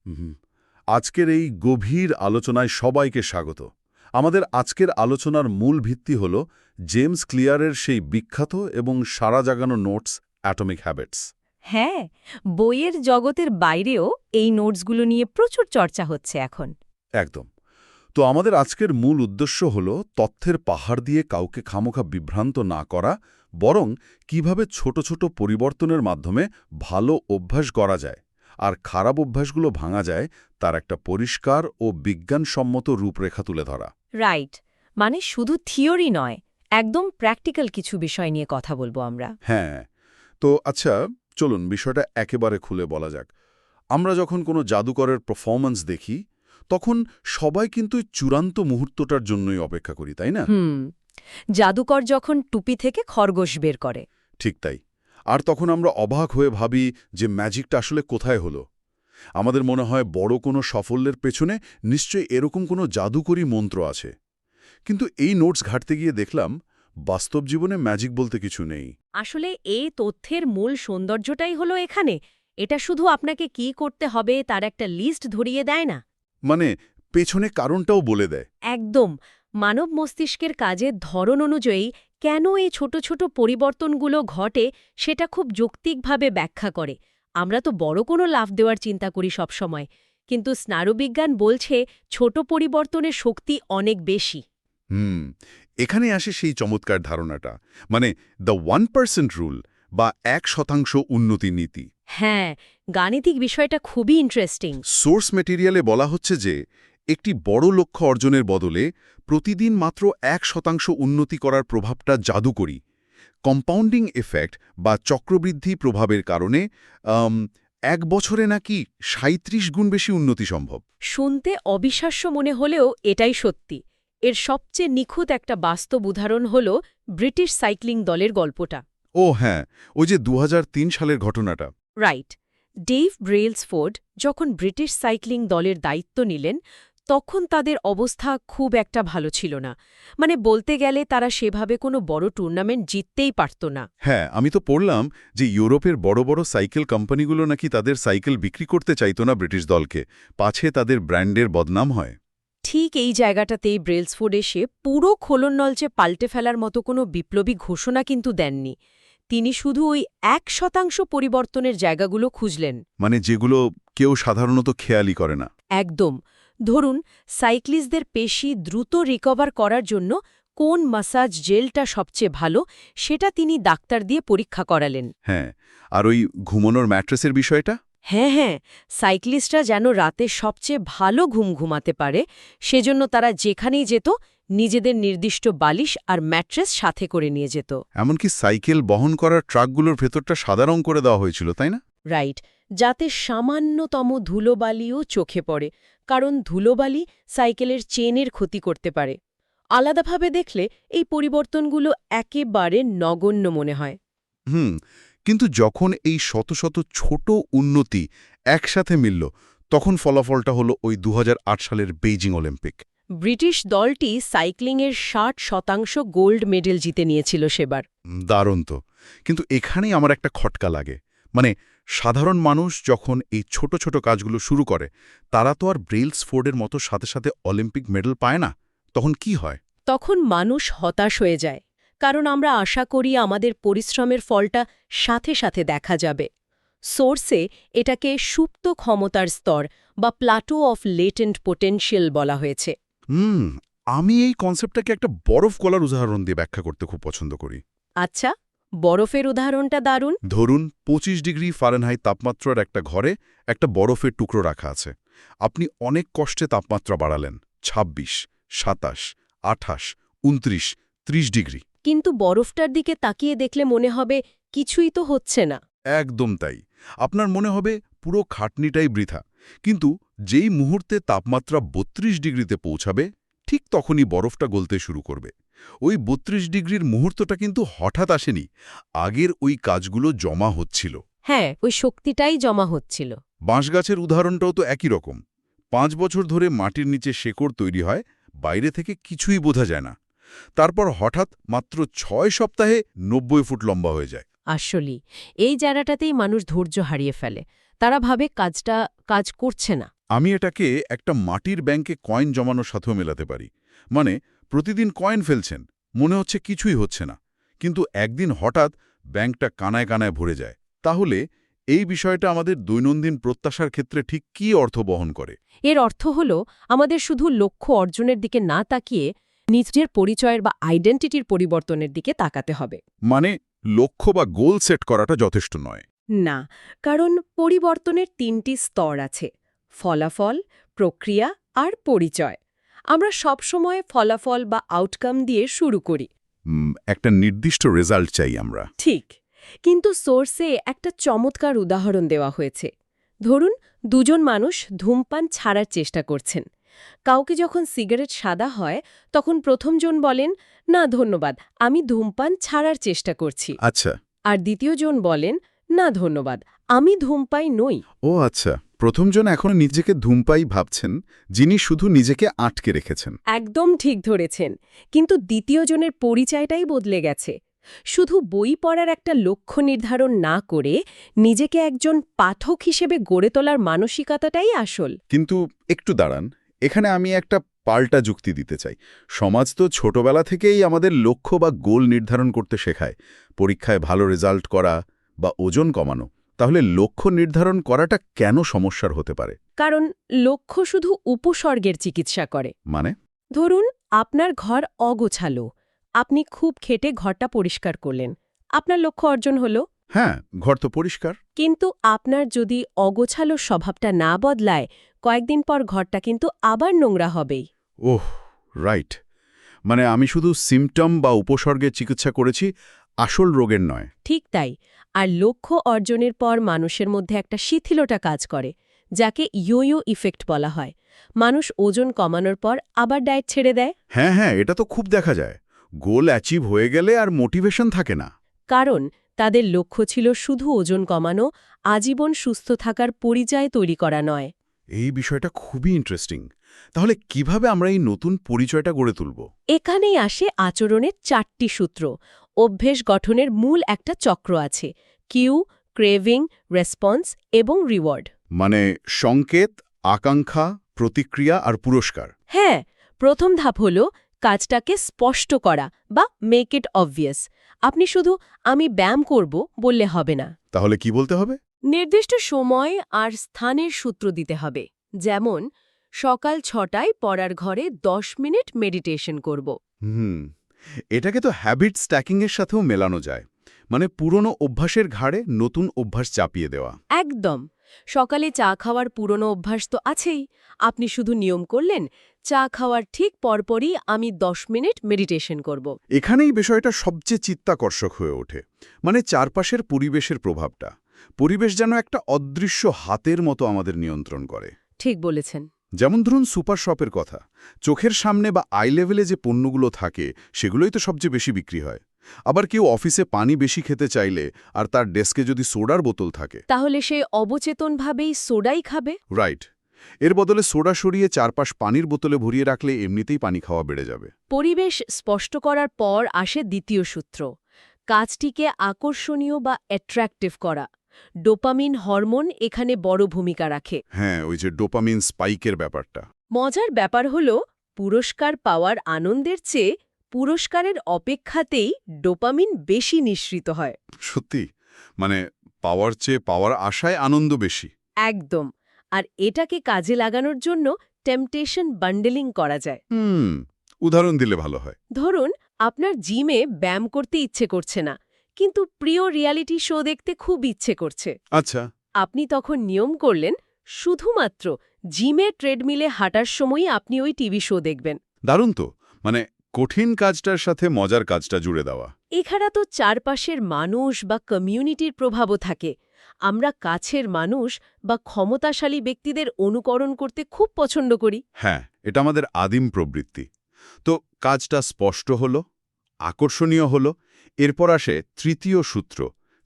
হুম। আজকের এই গভীর আলোচনায় সবাইকে স্বাগত। আমাদের আজকের আলোচনার মূল ভিত্তি হল জেমস ক্লিয়ারের সেই বিখ্যাত এবং সাড়া জাগানো নোটস অ্যাটমিক হ্যাবিটস। হ্যাঁ, বইয়ের জগতের বাইরেও এই নোটসগুলো নিয়ে প্রচুর চর্চা হচ্ছে এখন। একদম। তো আমাদের আজকের মূল উদ্দেশ্য হল তথ্যের পাহাড় দিয়ে কাউকে খামোখা বিভ্রান্ত না করা, বরং কিভাবে ছোট ছোট পরিবর্তনের মাধ্যমে ভালো অভ্যাস গড়া যায় আর খারাপ অভ্যাসগুলো ভাঙা যায়, তার একটা পরিষ্কার ও বিজ্ঞানসম্মত রূপরেখা তুলে ধরা। রাইট, মানে শুধু থিওরি নয়, একদম প্র্যাকটিক্যাল কিছু বিষয় নিয়ে কথা বলবো আমরা। হ্যাঁ, তো আচ্ছা, চলুন বিষয়টা একেবারে খুলে বলা যাক। আমরা যখন কোনো জাদুকরের পারফরম্যান্স দেখি, তখন সবাই কিন্তু এই চূড়ান্ত মুহূর্তটার জন্যই অপেক্ষা করি, তাই না? জাদুকর যখন টুপি থেকে খরগোশ বের করে। ঠিক তাই। আর তখন আমরা অবাক হয়ে ভাবি যে ম্যাজিকটা আসলে কোথায় হলো। আমাদের মনে হয় বড় কোনো সাফল্যের পেছনে নিশ্চয়ই এরকম কোনো জাদুকরী মন্ত্র আছে। কিন্তু এই নোটস ঘাঁটতে গিয়ে দেখলাম, বাস্তব জীবনে ম্যাজিক বলতে কিছু নেই। আসলে এই তথ্যের মূল সৌন্দর্যটাই হলো এখানে। এটা শুধু আপনাকে কি করতে হবে তার একটা লিস্ট ধরিয়ে দেয় না। মানে পেছনে কারণটাও বলে দেয়। একদম, মানব মস্তিষ্কের কাজের ধরন অনুযায়ী কেন এই ছোট ছোট পরিবর্তনগুলো ঘটে সেটা খুব যৌক্তিকভাবে ব্যাখ্যা করে। আমরা তো বড় কোনো লাফ দেওয়ার চিন্তা করি সবসময়, কিন্তু স্নায়ুবিজ্ঞান বলছে ছোট পরিবর্তনের শক্তি অনেক বেশি। হুম, এখানে আসে সেই চমৎকার ধারণাটা, মানে দ্য 1% রুল বা 1% উন্নতি নীতি। হ্যাঁ, গাণিতিক বিষয়টা খুবই ইন্টারেস্টিং। সোর্স মেটেরিয়ালে বলা হচ্ছে যে একটি বড় লক্ষ্য অর্জনের বদলে প্রতিদিন মাত্র 1% উন্নতি করার প্রভাবটা জাদুকরী। কম্পাউন্ডিং এফেক্ট বা চক্রবৃদ্ধি প্রভাবের কারণে 1 বছরে নাকি 37 গুণ বেশি উন্নতি সম্ভব। শুনতে অবিশ্বাস্য মনে হলেও এটাই সত্যি। এর সবচেয়ে নিখুঁত একটা বাস্তব উদাহরণ হল ব্রিটিশ সাইক্লিং দলের গল্পটা। ও হ্যাঁ, ওই যে 2003 সালের ঘটনাটা। রাইট, ডেভ ব্রেলসফোর্ড যখন ব্রিটিশ সাইক্লিং দলের দায়িত্ব নিলেন, তখন তাদের অবস্থা খুব একটা ভালো ছিল না। মানে বলতে গেলে তারা সেভাবে কোনো বড় টুর্নামেন্ট জিততেই পারত না। হ্যাঁ, আমি তো পড়লাম যে ইউরোপের বড় বড় সাইকেল কোম্পানিগুলো নাকি তাদের সাইকেল বিক্রি করতে চাইতো না ব্রিটিশ দলকে, পাছে তাদের ব্র্যান্ডের বদনাম হয়। ঠিক এই জায়গাটাতেই ব্রেলসফোর্ড এসে পুরো খোলনলচে পাল্টে ফেলার মতো কোনো বিপ্লবী ঘোষণা কিন্তু দেননি। তিনি শুধু ওই 1% পরিবর্তনের জায়গাগুলো খুঁজলেন। মানে যেগুলো কেউ সাধারণত খেয়ালই করে না। একদম। ধরুন, সাইক্লিস্টদের পেশি দ্রুত রিকভার করার জন্য কোন মাসাজ জেলটা সবচেয়ে ভালো, সেটা তিনি ডাক্তার দিয়ে পরীক্ষা করালেন। হ্যাঁ, আর ওই ঘুমানোর ম্যাট্রেসের বিষয়টা? হ্যাঁ, সাইক্লিস্টরা যেন রাতে সবচেয়ে ভালো ঘুম ঘুমাতে পারে, সেজন্য তারা যেখানেই যেত নিজেদের নির্দিষ্ট বালিশ আর ম্যাট্রেস সাথে করে নিয়ে যেত। এমনকি সাইকেল বহন করার ট্রাকগুলোর ভেতরটা সাদা রং করে দেওয়া হয়েছিল, তাই না? রাইট, যাতে সামান্যতম ধুলোবালিও চোখে পড়ে, কারণ ধুলোবালি সাইকেলের চেনের ক্ষতি করতে পারে। আলাদাভাবে দেখলে এই পরিবর্তনগুলো একেবারে নগণ্য মনে হয়। হুম, কিন্তু যখন এই শত শত ছোট উন্নতি একসাথে মিলল, তখন ফলাফলটা হলো ওই 2008 সালের বেইজিং অলিম্পিক। ব্রিটিশ দলটি সাইক্লিংয়ের 60% গোল্ড মেডেল জিতে নিয়েছিল সেবার। দারুণ তো। কিন্তু এখানেই আমার একটা খটকা লাগে। মানে সাধারণ মানুষ যখন এই ছোট ছোট কাজগুলো শুরু করে, তারা তো আর ব্রেলসফোর্ডের মতো সাথে সাথে অলিম্পিক মেডেল পায় না। তখন কি হয়? তখন মানুষ হতাশ হয়ে যায়, কারণ আমরা আশা করি আমাদের পরিশ্রমের ফলটা সাথে সাথে দেখা যাবে। সোর্সে এটাকে সুপ্ত ক্ষমতার স্তর বা প্লাটো অফ লেটেন্ট পোটেনশিয়াল বলা হয়েছে। হুম, আমি এই কনসেপ্টটাকে একটা বরফ গলার উদাহরণ দিয়ে ব্যাখ্যা করতে খুব পছন্দ করি। আচ্ছা, বরফের উদাহরণটা দারুণ। ধরুন 25 ডিগ্রি ফারেনহাইট তাপমাত্রার একটা ঘরে একটা বরফের টুকরো রাখা আছে। আপনি অনেক কষ্টে তাপমাত্রা বাড়ালেন 26, 27, 28, 29, 30 ডিগ্রি। কিন্তু বরফটার দিকে তাকিয়ে দেখলে মনে হবে কিছুই তো হচ্ছে না। একদম তাই। আপনার মনে হবে পুরো খাটনিটাই বৃথা। কিন্তু যেই মুহূর্তে তাপমাত্রা 32 ডিগ্রিতে পৌঁছাবে, ঠিক তখনই বরফটা গলতে শুরু করবে। ওই 32 ডিগ্রির মুহূর্তটা কিন্তু হঠাৎ আসেনি। আগের ওই কাজগুলো জমা হচ্ছিল। হ্যাঁ, ওই শক্তিটাই জমা হচ্ছিল। বাঁশগাছের উদাহরণটাও তো একই রকম। 5 বছর ধরে মাটির নিচে শেকড় তৈরি হয়, বাইরে থেকে কিছুই বোঝা যায় না। তারপর হঠাৎ মাত্র 6 সপ্তাহে 90 ফুট লম্বা হয়ে যায়। আসলেই এই জায়গাটাতেই মানুষ ধৈর্য হারিয়ে ফেলে। তারা ভাবে কাজটা কাজ করছে না। আমি এটাকে একটা মাটির ব্যাংকে কয়েন জমানোর সাথেও মেলাতে পারি। মানে প্রতিদিন কয়েন ফেলছেন, মনে হচ্ছে কিছুই হচ্ছে না, কিন্তু একদিন হঠাৎ ব্যাংকটা কানায় কানায় ভরে যায়। তাহলে এই বিষয়টা আমাদের দৈনন্দিন প্রত্যাশার ক্ষেত্রে ঠিক কী অর্থ বহন করে? এর অর্থ হল আমাদের শুধু লক্ষ্য অর্জনের দিকে না তাকিয়ে নিজের পরিচয়ের বা আইডেন্টিটির পরিবর্তনের দিকে তাকাতে হবে। মানে লক্ষ্য বা গোল সেট করাটা যথেষ্ট নয়। না, কারণ পরিবর্তনের ৩টি স্তর আছে: ফলাফল, প্রক্রিয়া আর পরিচয়। আমরা সবসময় ফলাফল বা আউটকাম দিয়ে শুরু করি। একটা নির্দিষ্ট রেজাল্ট চাই আমরা। ঠিক, কিন্তু সোর্সে একটা চমৎকার উদাহরণ দেওয়া হয়েছে। ধরুন, দুজন মানুষ ধূমপান ছাড়ার চেষ্টা করছেন। কাউকে যখন সিগারেট সাদা হয়, তখন প্রথমজন বলেন, না ধন্যবাদ, আমি ধূমপান ছাড়ার চেষ্টা করছি। আচ্ছা। আর দ্বিতীয়জন বলেন, না ধন্যবাদ, আমি ধূমপাই নই। ও আচ্ছা, প্রথমজন এখন নিজেকে ধূমপাই ভাবছেন, যিনি শুধু নিজেকে আটকে রেখেছেন। একদম ঠিক ধরেছেন, কিন্তু দ্বিতীয়জনের পরিচয়টাই বদলে গেছে। শুধু বই পড়ার একটা লক্ষ্য নির্ধারণ না করে নিজেকে একজন পাঠক হিসেবে গড়ে তোলার মানসিকতাটাই আসল। কিন্তু একটু দাঁড়ান, এখানে আমি একটা পাল্টা যুক্তি দিতে চাই। সমাজ তো ছোটবেলা থেকেই আমাদের লক্ষ্য বা গোল নির্ধারণ করতে শেখায়, পরীক্ষায় ভালো রেজাল্ট করা বা ওজন কমানো। তাহলে লক্ষ্য নির্ধারণ করাটা কেন সমস্যার হতে পারে? কারণ লক্ষ্য শুধু উপসর্গের চিকিৎসা করে। মানে? ধরুন, আপনার ঘর অগোছালো। আপনি খুব খেটে ঘরটা পরিষ্কার করলেন। আপনার লক্ষ্য অর্জন হলো। হ্যাঁ, ঘর তো পরিষ্কার। কিন্তু আপনার যদি অগোছালো স্বভাবটা না বদলায়, কয়েকদিন পর ঘরটা কিন্তু আবার নোংরা হবেই। ওহ, রাইট। মানে আমি শুধু সিম্পটম বা উপসর্গের চিকিৎসা করেছি, আসল রোগের নয়। ঠিক তাই। আর লক্ষ্য অর্জনের পর মানুষের মধ্যে একটা শিথিলতা কাজ করে, যাকে ইয়ো ইফেক্ট বলা হয়। মানুষ ওজন কমানোর পর আবার ডায়েট ছেড়ে দেয়। হ্যাঁ হ্যাঁ, এটা তো খুব দেখা যায়। গোল অ্যাচিভ হয়ে গেলে আর মোটিভেশন থাকে না। কারণ তাদের লক্ষ্য ছিল শুধু ওজন কমানো, আজীবন সুস্থ থাকার পরিচয় তৈরি করা নয়। এই বিষয়টা খুবই ইন্টারেস্টিং। তাহলে কিভাবে আমরা এই নতুন পরিচয়টা গড়ে তুলব? এখানেই আসে আচরণের 4টি সূত্র। অভ্যেস গঠনের মূল একটা চক্র আছে: কিউ, ক্রেভিং, রেসপন্স এবং রিওয়ার্ড। মানে সংকেত, আকাঙ্ক্ষা, প্রতিক্রিয়া আর পুরস্কার। হ্যাঁ, প্রথম ধাপ হল কাজটাকে স্পষ্ট করা বা মেক ইট অবভিয়াস। আপনি শুধু আমি ব্যায়াম করব বললে হবে না। তাহলে কি বলতে হবে? নির্দিষ্ট সময় আর স্থানের সূত্র দিতে হবে। যেমন, সকাল 6টায় পড়ার ঘরে 10 মিনিট মেডিটেশন করব। এটাকে তো হ্যাবিট স্ট্যাকিংয়ের সাথেও মেলানো যায়। মানে পুরনো অভ্যাসের ঘাড়ে নতুন অভ্যাস চাপিয়ে দেওয়া। একদম। সকালে চা খাওয়ার পুরনো অভ্যাস তো আছেই। আপনি শুধু নিয়ম করলেন, চা খাওয়ার ঠিক পরপরই আমি 10 মিনিট মেডিটেশন করব। এখানেই বিষয়টা সবচেয়ে চিত্তাকর্ষক হয়ে ওঠে। মানে চারপাশের পরিবেশের প্রভাবটা। পরিবেশ যেন একটা অদৃশ্য হাতের মতো আমাদের নিয়ন্ত্রণ করে। ঠিক বলেছেন। যেমন ধরুন সুপার শপের কথা। চোখের সামনে বা আই লেভেলে যে পণ্যগুলো থাকে, সেগুলোই তো সবচেয়ে বেশি বিক্রি হয়। আবার কেউ অফিসে পানি বেশি খেতে চাইলে আর তার ডেস্কে যদি সোডার বোতল থাকে, তাহলে সে অবচেতনভাবেই সোডাই খাবে। রাইট। এর বদলে সোডা সরিয়ে চারপাশ পানির বোতলে ভরিয়ে রাখলে এমনিতেই পানি খাওয়া বেড়ে যাবে। পরিবেশ স্পষ্ট করার পর আসে দ্বিতীয় সূত্র: কাজটিকে আকর্ষণীয় বা অ্যাট্রাক্টিভ করা। ডোপামিন হরমোন এখানে বড় ভূমিকা রাখে। হ্যাঁ, ওই যে ডোপামিন স্পাইকের ব্যাপারটা। মজার ব্যাপার হল, পুরস্কার পাওয়ার আনন্দের চেয়ে পুরস্কারের অপেক্ষাতেই ডোপামিন বেশি নিঃসৃত হয়। সত্যি, মানে পাওয়ার চেয়ে পাওয়ার আশায় আনন্দ বেশি। একদম। আর এটাকে কাজে লাগানোর জন্য টেম্পটেশন বান্ডেলিং করা যায়। উদাহরণ দিলে ভালো হয়। ধরুন, আপনার জিমে ব্যায়াম করতে ইচ্ছে করছে না, কিন্তু প্রিয় রিয়ালিটি শো দেখতে খুব ইচ্ছে করছে। আচ্ছা। আপনি তখন নিয়ম করলেন, শুধুমাত্র জিমে ট্রেডমিলে হাঁটার সময়ই আপনি ওই টিভি শো দেখবেন। দারুণ তো। মানে কঠিন কাজটার সাথে মজার কাজটা জুড়ে দেওয়া। এছাড়া তো চারপাশের মানুষ বা কমিউনিটির প্রভাবও থাকে। আমরা কাছের মানুষ বা ক্ষমতাশালী ব্যক্তিদের অনুকরণ করতে খুব পছন্দ করি। হ্যাঁ, এটা আমাদের আদিম প্রবৃত্তি। তো কাজটা স্পষ্ট হলো, আকর্ষণীয় হলো। এরপর আসে তৃতীয় সূত্র,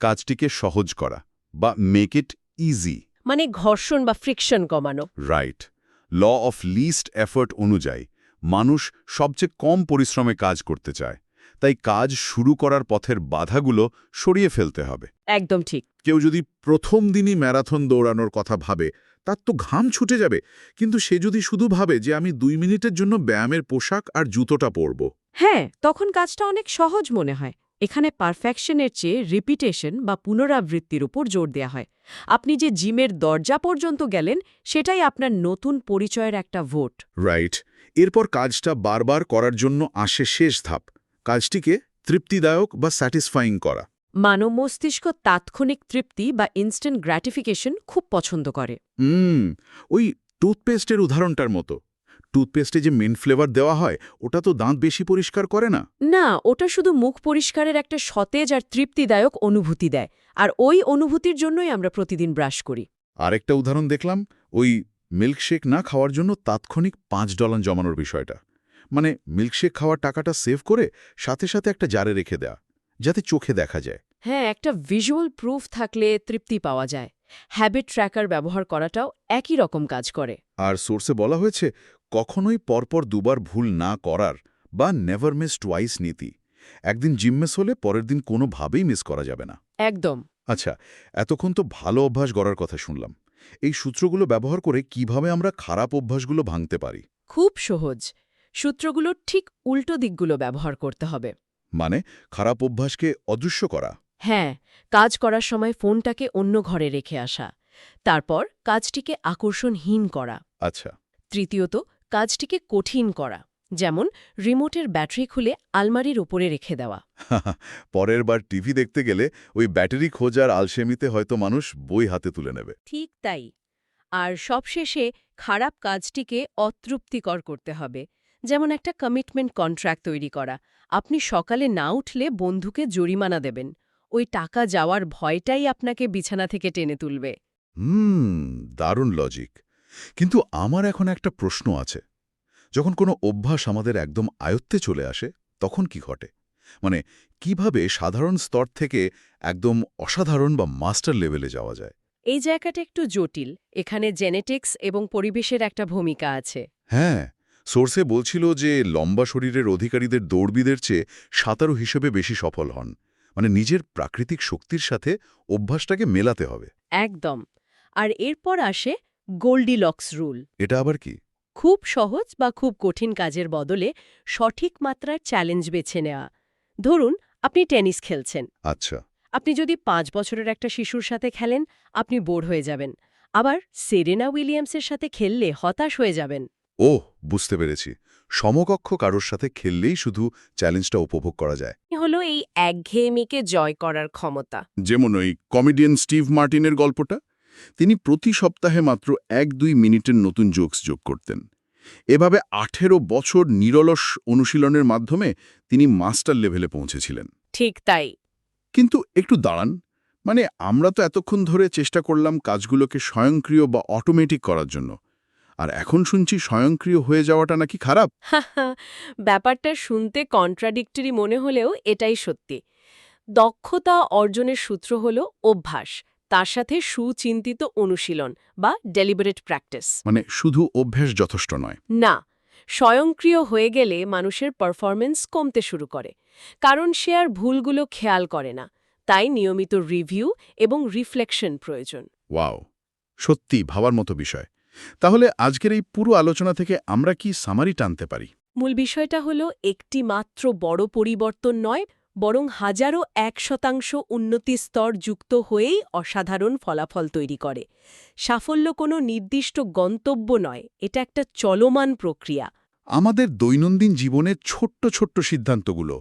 কাজটিকে সহজ করা বা মেক ইট ইজি। মানে ঘর্ষণ বা ফ্রিকশন কমানো। Right. Law of least effort অনুযায়ী মানুষ সবচেয়ে কম পরিশ্রমে কাজ করতে চায়। তাই কাজ শুরু করার পথের বাধাগুলো সরিয়ে ফেলতে হবে। একদম ঠিক। কেউ যদি প্রথম দিনই ম্যারাথন দৌড়ানোর কথা ভাবে, তার তো ঘাম ছুটে যাবে, কিন্তু সে যদি শুধু ভাবে যে আমি 2 মিনিটের জন্য ব্যায়ামের পোশাক আর জুতোটা পরব। হ্যাঁ, তখন কাজটা অনেক সহজ মনে হয়। এখানে পারফেকশনের চেয়ে রিপিটেশন বা পুনরাবৃত্তির উপর জোর দেয়া হয়। আপনি যে জিমের দরজা পর্যন্ত গেলেন, সেটাই আপনার নতুন পরিচয়ের একটা ভোট। রাইট। এরপর কাজটা বারবার করার জন্য আসে শেষ ধাপ, কাজটিকে তৃপ্তিদায়ক বা স্যাটিসফাইং করা। মানব মস্তিষ্ক তাৎক্ষণিক তৃপ্তি বা ইনস্ট্যান্ট গ্র্যাটিফিকেশন খুব পছন্দ করে। ওই টুথপেস্টের উদাহরণটার মতো। টুথপেস্টে যে মিন্ট ফ্লেভার দেওয়া হয়, ওটা তো দাঁত বেশি পরিষ্কার করে না। না, ওটা শুধু মুখ পরিষ্কারের একটা সতেজ আর তৃপ্তিদায়ক অনুভূতি দেয়, আর ওই অনুভূতির জন্যই আমরা প্রতিদিন ব্রাশ করি। আরেকটা উদাহরণ দেখলাম, ওই মিল্কশেক না খাওয়ার জন্য তাৎক্ষণিক $5 জমানোর বিষয়টা। মানে মিল্কশেক খাওয়ার টাকাটা সেভ করে সাথে সাথে একটা জারে রেখে দেয়া, যাতে চোখে দেখা যায়। হ্যাঁ, একটা ভিজুয়াল প্রুফ থাকলে তৃপ্তি পাওয়া যায়। হ্যাবিট ট্র্যাকার ব্যবহার করাটাও একই রকম কাজ করে। আর সোর্সে বলা হয়েছে কখনোই পরপর দুবার ভুল না করার বা নেভার মিস টুয়াইস নীতি। একদিন জিম মিস হলে পরের দিন কোনোভাবেই মিস করা যাবে না। একদম। আচ্ছা, এতক্ষণ তো ভালো অভ্যাস গড়ার কথা শুনলাম। এই সূত্রগুলো ব্যবহার করে কিভাবে আমরা খারাপ অভ্যাসগুলো ভাঙতে পারি? খুব সহজ। সূত্রগুলোর ঠিক উল্টো দিকগুলো ব্যবহার করতে হবে। মানে খারাপ অভ্যাসকে অদৃশ্য করা। হ্যাঁ, কাজ করার সময় ফোনটাকে অন্য ঘরে রেখে আসা। তারপর কাজটিকে আকর্ষণহীন করা। আচ্ছা। তৃতীয়ত, কাজটিকে কঠিন করা। যেমন রিমোটের ব্যাটারি খুলে আলমারির ওপরে রেখে দেওয়া। পরের বার টিভি দেখতে গেলে ওই ব্যাটারি খোঁজার আলসেমিতে হয়তো মানুষ বই হাতে তুলে নেবে। ঠিক তাই। আর সবশেষে খারাপ কাজটিকে অতৃপ্তিকর করতে হবে। যেমন একটা কমিটমেন্ট কন্ট্রাক্ট তৈরি করা। আপনি সকালে না উঠলে বন্ধুকে জরিমানা দেবেন। ওই টাকা যাওয়ার ভয়টাই আপনাকে বিছানা থেকে টেনে তুলবে। দারুণ লজিক। কিন্তু আমার এখন একটা প্রশ্ন আছে। যখন কোনো অভ্যাস আমাদের একদম আয়ত্তে চলে আসে, তখন কি ঘটে? মানে কিভাবে সাধারণ স্তর থেকে একদম অসাধারণ বা মাস্টার লেভেলে যাওয়া যায়? এই জায়গাটা একটু জটিল। এখানে জেনেটিক্স এবং পরিবেশের একটা ভূমিকা আছে। হ্যাঁ, সোর্সে বলছিল যে লম্বা শরীরের অধিকারীদের দৌড়বিদের চেয়ে সাঁতারু হিসেবে বেশি সফল হন। মানে নিজের প্রাকৃতিক শক্তির সাথে অভ্যাসটাকে মেলাতে হবে। একদম। আর এরপর আসে গোল্ডিলক্স রুল। এটা আবার কি? খুব সহজ বা খুব কঠিন কাজের বদলে সঠিক মাত্রার চ্যালেঞ্জ বেছে নেওয়া। ধরুন, আপনি টেনিস খেলছেন। আচ্ছা। আপনি যদি 5 বছরের একটা শিশুর সাথে খেলেন, আপনি বোর হয়ে যাবেন। আবার সেরেনা উইলিয়ামসের সাথে খেললে হতাশ হয়ে যাবেন। ওহ, বুঝতে পেরেছি। সমকক্ষ কারোর সাথে খেললেই শুধু চ্যালেঞ্জটা উপভোগ করা যায়। হলো এই একঘেয়েমিকে জয় করার ক্ষমতা। যেমন ওই কমেডিয়ান স্টিভ মার্টিনের গল্পটা। তিনি প্রতি সপ্তাহে মাত্র 1-2 মিনিটের নতুন জোকস যোগ করতেন। এভাবে 18 বছর নিরলস অনুশীলনের মাধ্যমে তিনি মাস্টার লেভেলে পৌঁছেছিলেন। ঠিক তাই। কিন্তু একটু দাঁড়ান, মানে আমরা তো এতক্ষণ ধরে চেষ্টা করলাম কাজগুলোকে স্বয়ংক্রিয় বা অটোমেটিক করার জন্য, আর এখন শুনছি স্বয়ংক্রিয় হয়ে যাওয়াটা নাকি খারাপ। ব্যাপারটা শুনতে কন্ট্রাডিক্টরি মনে হলেও এটাই সত্যি। দক্ষতা অর্জনের সূত্র হল অভ্যাস, তার সাথে সুচিন্তিত অনুশীলন বা ডেলিবারেট প্র্যাকটিস। মানে শুধু অভ্যাস যথেষ্ট নয়। না, স্বয়ংক্রিয় হয়ে গেলে মানুষের পারফরমেন্স কমতে শুরু করে, কারণ সে আর ভুলগুলো খেয়াল করে না। তাই নিয়মিত রিভিউ এবং রিফ্লেকশন প্রয়োজন। ওয়াও, সত্যি ভাবার মতো বিষয়। তাহলে আজকের এই পুরো আলোচনা থেকে আমরা কি সামারি টানতে পারি? মূল বিষয়টা হল একটি মাত্র বড় পরিবর্তন নয়, বরং হাজারো 1% উন্নতি স্তর যুক্ত হয়েই অসাধারণ ফলাফল তৈরি করে। সাফল্য কোনো নির্দিষ্ট গন্তব্য নয়, এটা একটা চলমান প্রক্রিয়া। আমাদের দৈনন্দিন জীবনের ছোট্ট ছোট্ট সিদ্ধান্তগুলো,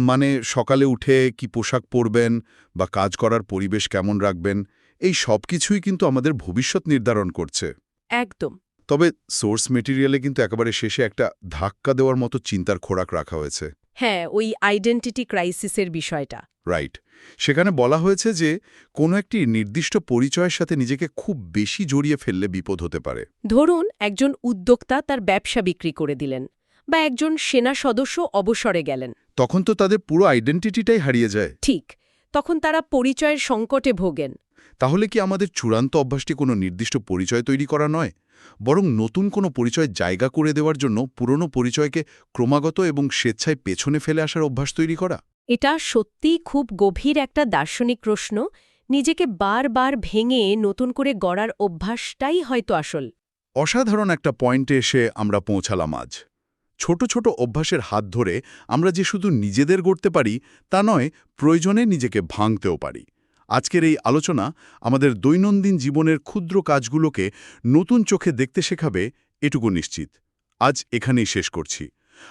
মানে সকালে উঠে কি পোশাক পরবেন বা কাজ করার পরিবেশ কেমন রাখবেন, এই সব কিছুই কিন্তু আমাদের ভবিষ্যৎ নির্ধারণ করছে। একদম। তবে সোর্স মেটেরিয়ালে কিন্তু একেবারে শেষে একটা ধাক্কা দেওয়ার মতো চিন্তার খোরাক রাখা হয়েছে। হ্যাঁ, ওই আইডেন্টিটি ক্রাইসিসের বিষয়টা। রাইট। সেখানে বলা হয়েছে যে কোনো একটি নির্দিষ্ট পরিচয়ের সাথে নিজেকে খুব বেশি জড়িয়ে ফেললে বিপদ হতে পারে। ধরুন, একজন উদ্যোক্তা তার ব্যবসা বিক্রি করে দিলেন, বা একজন সেনা সদস্য অবসরে গেলেন। তখন তো তাদের পুরো আইডেন্টিটিটাই হারিয়ে যায়। ঠিক, তখন তারা পরিচয়ের সংকটে ভোগেন। তাহলে কি আমাদের চূড়ান্ত অভ্যাসটি কোনো নির্দিষ্ট পরিচয় তৈরি করা নয়, বরং নতুন কোনো পরিচয় জায়গা করে দেওয়ার জন্য পুরনো পরিচয়কে ক্রমাগত এবং স্বেচ্ছায় পেছনে ফেলে আসার অভ্যাস তৈরি করা? এটা সত্যিই খুব গভীর একটা দার্শনিক প্রশ্ন। নিজেকে বারবার ভেঙে নতুন করে গড়ার অভ্যাসটাই হয়তো আসল। অসাধারণ একটা পয়েন্টে এসে আমরা পৌঁছালাম আজ। ছোট ছোট অভ্যাসের হাত ধরে আমরা যে শুধু নিজেদের গড়তে পারি তা নয়, প্রয়োজনে নিজেকে ভাঙতেও পারি। আজকের এই আলোচনা আমাদের দৈনন্দিন জীবনের ক্ষুদ্র কাজগুলোকে নতুন চোখে দেখতে শেখাবে, এটুকু নিশ্চিত। আজ এখানেই শেষ করছি।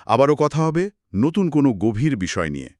আবারও কথা হবে নতুন কোনো গভীর বিষয় নিয়ে।